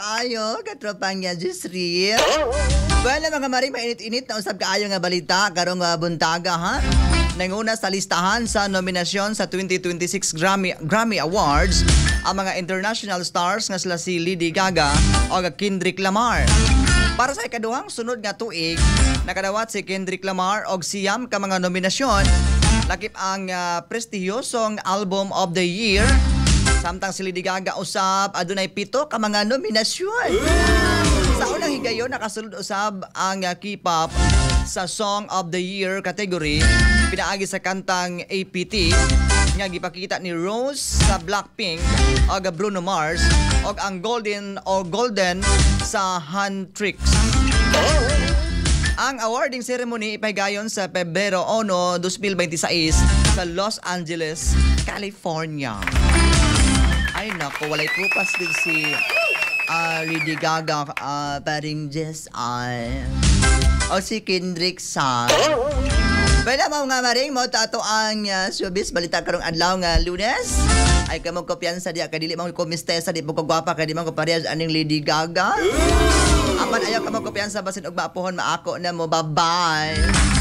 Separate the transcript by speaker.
Speaker 1: kaayo, katropang niya, Jisri. Well, mga maring mainit-init na usab kaayo nga balita karong buntaga ha. Nanguna sa listahan sa nominasyon sa 2026 Grammy Awards ang mga international stars nga sila si Lady Gaga o Kendrick Lamar. Para sa ikaduhang sunod nga tuig, nakadawat si Kendrick Lamar og siyam ka mga nominasyon. Lakip ang prestihiyosong Album of the Year. Samtang si Lady Gaga usab adunay 7 ka mga nominasyon. Sa unang higayon nakasulod usab ang K-pop sa Song of the Year category pinaagi sa kantang APT nga gipakita ni Rose sa Blackpink o Bruno Mars o ang Golden sa Huntrix. Ang awarding ceremony ipahigayon sa Pebrero 1, 2026 sa Los Angeles, California. Ay nako, walay kupas din si Lady Gaga, paring Jess o si Kendrick sa. Pwede mo nga maring mo tato ang showbiz balita karong adlaw nga Lunes. Ay kamo kumpiyansa diya kadili mo ko mistesa di mo ko gwapa kadi mo ko parehas aning Lady Gaga. Apan ayaw kamo kumpiyansa basin og maapuhon maako na mo. Bye-bye.